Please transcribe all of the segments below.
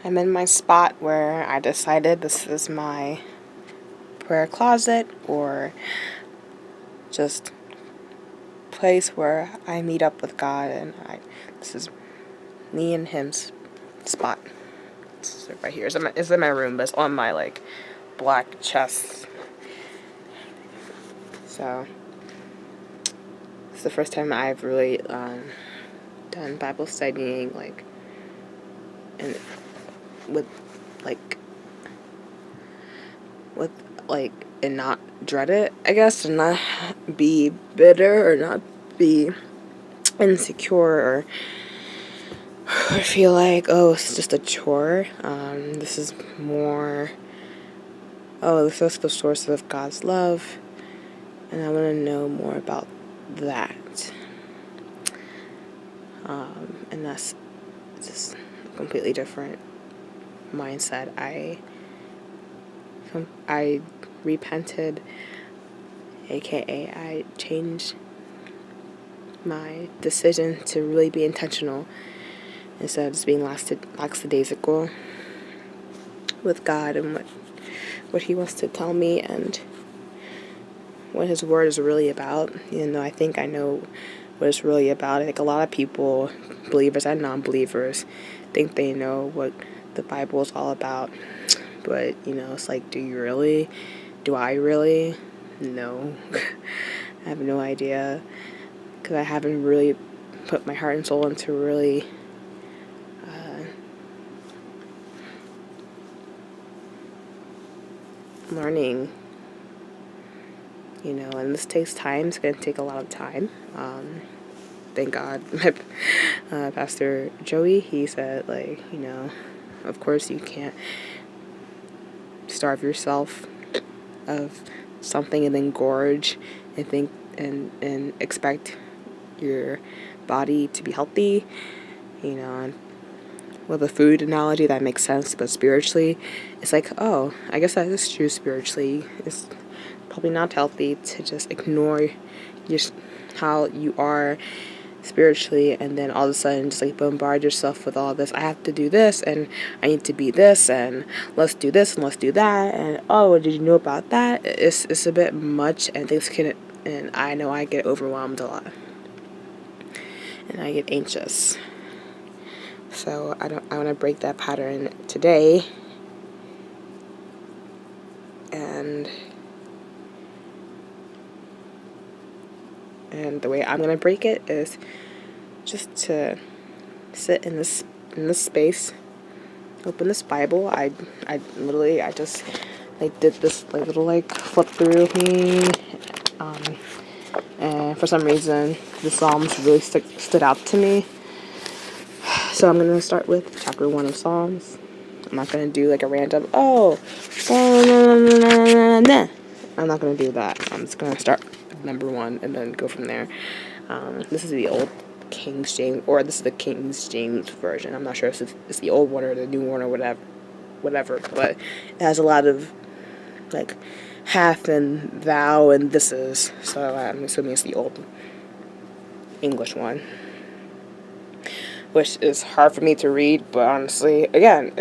I'm in my spot where I decided this is my prayer closet, or just place where I meet up with God, and this is me and him's spot. It's right here. It's in my room, but it's on my black chest. So it's the first time I've really done Bible studying and with like with and not dread it, I guess, and not be bitter or not be insecure or feel like, oh, it's just a chore. This is more, oh, this is the source of God's love, and I want to know more about that. And that's just a completely different mindset. I repented, aka I changed my decision to really be intentional instead of just being lackadaisical with God and what He wants to tell me and what His Word is really about. Even though I think I know what it's really about. I think a lot of people, believers and non-believers, think they know what the Bible is all about. But, it's like, do you really? Do I really? No. I have no idea. Because I haven't really put my heart and soul into really learning, and this takes time. It's going to take a lot of time. Thank God. Pastor Joey, he said, of course you can't starve yourself of something and then gorge and think and expect your body to be healthy, and with a food analogy that makes sense, but spiritually it's like, oh, I guess that is true. Spiritually it's probably not healthy to just ignore just how you are spiritually, and then all of a sudden just bombard yourself with all this. I have to do this, and I need to be this, and let's do this and let's do that, and oh, did you know about that? It's a bit much, and and I know I get overwhelmed a lot, and I get anxious. So I want to break that pattern today, and the way I'm gonna break it is just to sit in this space, open this Bible. I just did this little flip through me, and for some reason the Psalms really stood out to me. So I'm gonna start with chapter 1 of Psalms. I'm not gonna do a random I'm not gonna do that. I'm just gonna start with number 1 and then go from there. This is the old King James, or this is the King James version. I'm not sure if it's the old one or the new one or whatever, but it has a lot of half and thou and this is, so I'm assuming it's the old English one, which is hard for me to read. But honestly, again,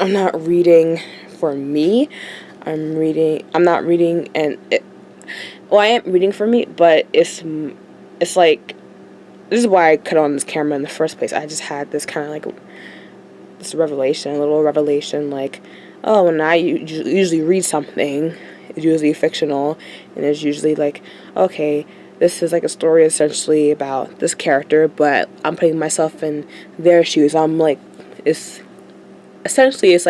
I'm not reading for me. I'm not reading, I am reading for me, but it's this is why I cut on this camera in the first place. I just had this kind of this little revelation, oh, when I usually read something, it's usually fictional, and it's usually okay, this is a story essentially about this character, but I'm putting myself in their shoes. It's essentially, it's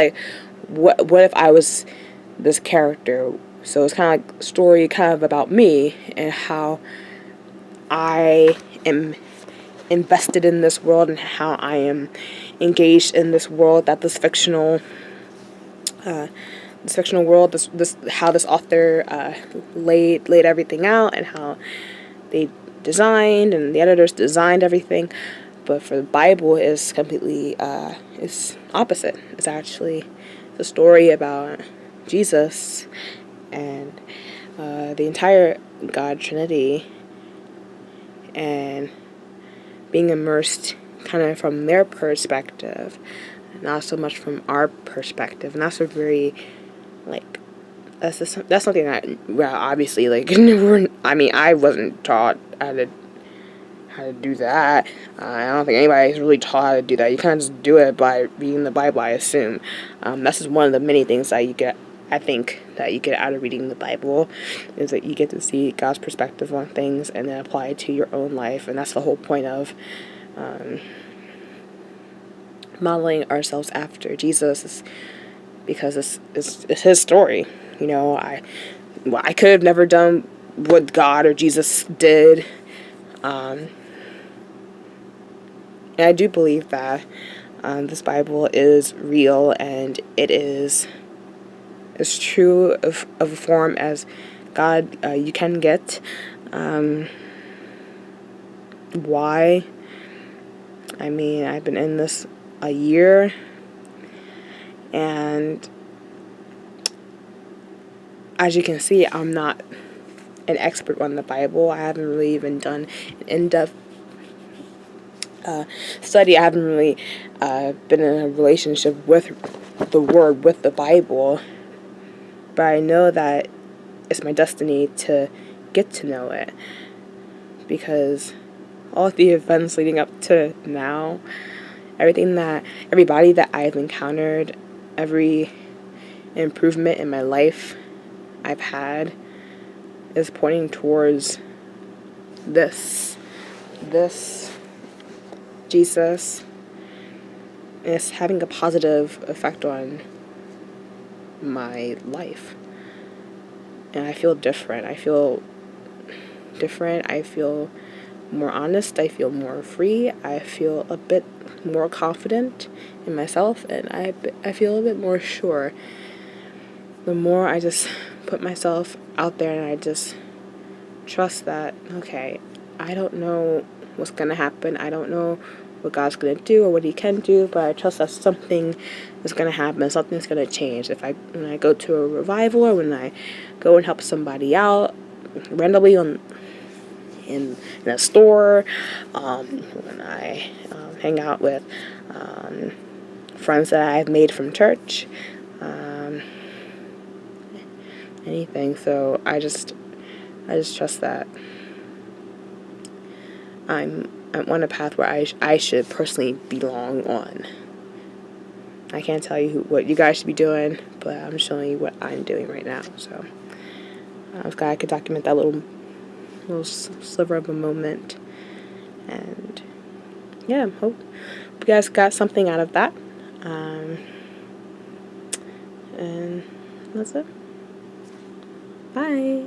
what if I was this character? So it's kind of a story kind of about me and how I am invested in this world and how I am engaged in this world that this fictional world, this how this author laid everything out, and how they designed and the editors designed everything. But for the Bible, is completely it's opposite. It's actually the story about Jesus and the entire God Trinity, and being immersed kind of from their perspective not so much from our perspective. And that's a very, like, that's something that, well, obviously, like, I wasn't taught how to do that. I don't think anybody's really taught how to do that. You kind of just do it by reading the Bible, I assume. That's just one of the many things that I think that you get out of reading the Bible, is that you get to see God's perspective on things and then apply it to your own life. And that's the whole point of modeling ourselves after Jesus, is because it's his story. You know, I could have never done what God or Jesus did. And I do believe that this Bible is real, and it is as true of a form as God you can get. Why? I mean, I've been in this a year, and as you can see, I'm not an expert on the Bible. I haven't really even done an in-depth study. I haven't really been in a relationship with the Word, with the Bible, but I know that it's my destiny to get to know it, because all the events leading up to now, everybody that I've encountered, every improvement in my life I've had is pointing towards this Jesus. And it's having a positive effect on my life. And I feel different. I feel more honest. I feel more free. I feel a bit more confident in myself, and I feel a bit more sure. The more I just put myself out there and I just trust that, okay, I don't know what's going to happen. I don't know what God's going to do or what he can do, but I trust that something is going to happen. Something's going to change. When I go to a revival, or when I go and help somebody out randomly in a store, when I hang out with friends that I've made from church, anything. So I just trust that I'm on a path where I should personally belong on. I can't tell you what you guys should be doing, but I'm showing you what I'm doing right now. So I was glad I could document that little sliver of a moment. And yeah, hope you guys got something out of that. And that's it. Bye.